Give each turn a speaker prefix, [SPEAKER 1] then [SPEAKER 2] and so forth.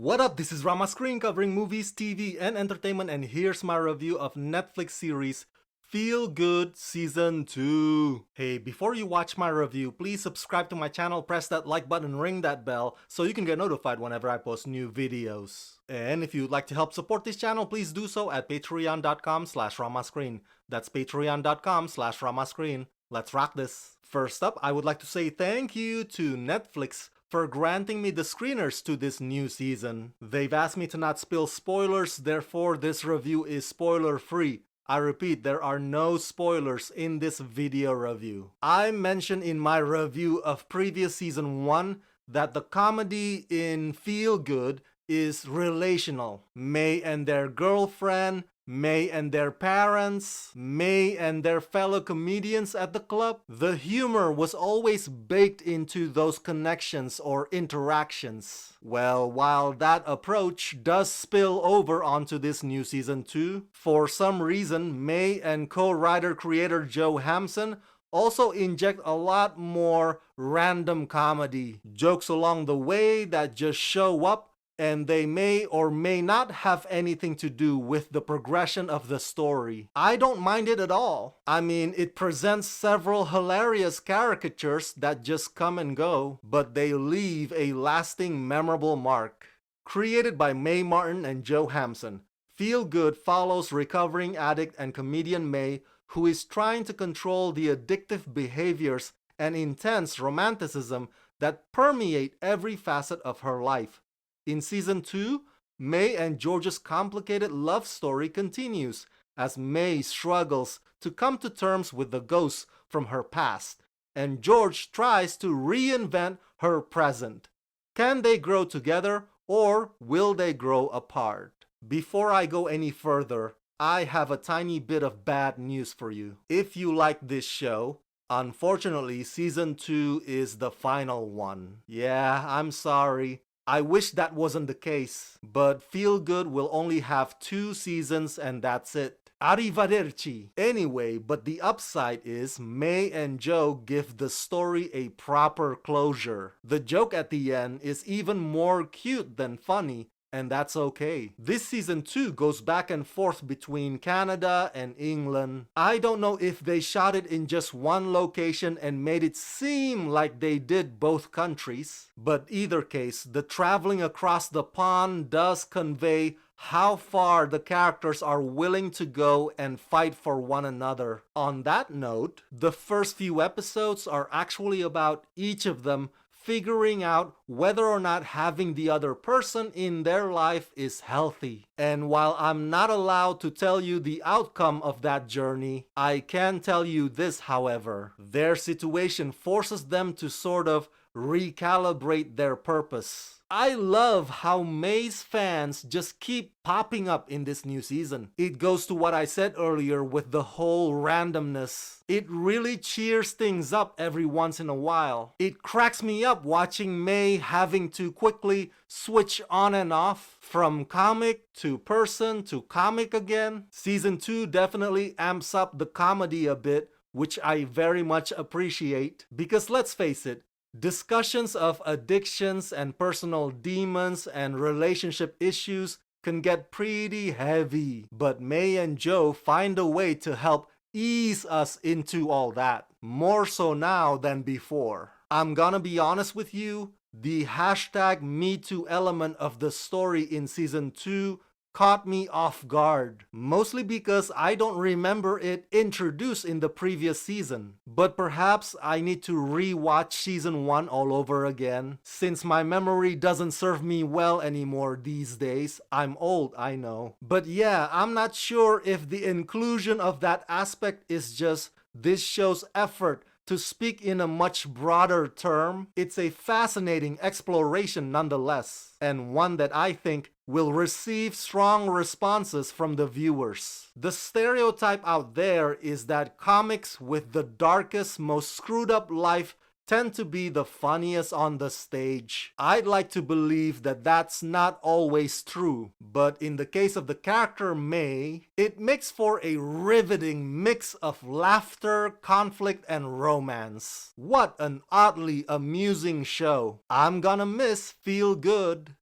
[SPEAKER 1] What up, this is Rama Screen covering movies, TV, and entertainment, and here's my review of Netflix series Feel Good Season 2. Hey, before you watch my review, please subscribe to my channel, press that like button, ring that bell so you can get notified whenever I post new videos. And if you'd like to help support this channel, please do so at patreon.com/ramascreen. That's patreon.com/ramascreen. Let's rock this. First up, I would like to say thank you to Netflix for granting me the screeners to this new season. They've asked me to not spill spoilers, therefore this review is spoiler free. I repeat, there are no spoilers in this video review. I mentioned in my review of previous season 1 that the comedy in Feel Good is relational. May and their girlfriend, May and their parents, May and their fellow comedians at the club. The humor was always baked into those connections or interactions. Well, while that approach does spill over onto this new season 2, for some reason, May and co-writer creator Joe Hamson also inject a lot more random comedy. Jokes along the way that just show up, and they may or may not have anything to do with the progression of the story. I don't mind it at all. I mean, it presents several hilarious caricatures that just come and go, but they leave a lasting, memorable mark. Created by Mae Martin and Joe Hamson, Feel Good follows recovering addict and comedian May, who is trying to control the addictive behaviors and intense romanticism that permeate every facet of her life. In season 2, May and George's complicated love story continues as May struggles to come to terms with the ghosts from her past, and George tries to reinvent her present. Can they grow together, or will they grow apart? Before I go any further, I have a tiny bit of bad news for you. If you like this show, unfortunately, season 2 is the final one. Yeah, I'm sorry. I wish that wasn't the case, but Feel Good will only have 2 seasons and that's it. Arrivederci! Anyway, but the upside is May and Joe give the story a proper closure. The joke at the end is even more cute than funny, and that's okay. This season 2 goes back and forth between Canada and England. I don't know if they shot it in just one location and made it seem like they did both countries, but either case, the traveling across the pond does convey how far the characters are willing to go and fight for one another. On that note, the first few episodes are actually about each of them figuring out whether or not having the other person in their life is healthy. And while I'm not allowed to tell you the outcome of that journey, I can tell you this, however. Their situation forces them to sort of recalibrate their purpose. I love how May's fans just keep popping up in this new season. It goes to what I said earlier with the whole randomness. It really cheers things up every once in a while. It cracks me up watching May having to quickly switch on and off from comic to person to comic again. Season 2 definitely amps up the comedy a bit, which I very much appreciate, because let's face it, discussions of addictions and personal demons and relationship issues can get pretty heavy, but May and Joe find a way to help ease us into all that, more so now than before. I'm gonna be honest with you, the hashtag #MeToo element of the story in season 2 caught me off guard, mostly because I don't remember it introduced in the previous season. But perhaps I need to rewatch season 1 all over again, since my memory doesn't serve me well anymore these days. I'm old, I know. But yeah, I'm not sure if the inclusion of that aspect is just this show's effort to speak in a much broader term. It's a fascinating exploration nonetheless, and one that I think will receive strong responses from the viewers. The stereotype out there is that comics with the darkest, most screwed up life tend to be the funniest on the stage. I'd like to believe that that's not always true, but in the case of the character May, it makes for a riveting mix of laughter, conflict, and romance. What an oddly amusing show. I'm gonna miss Feel Good.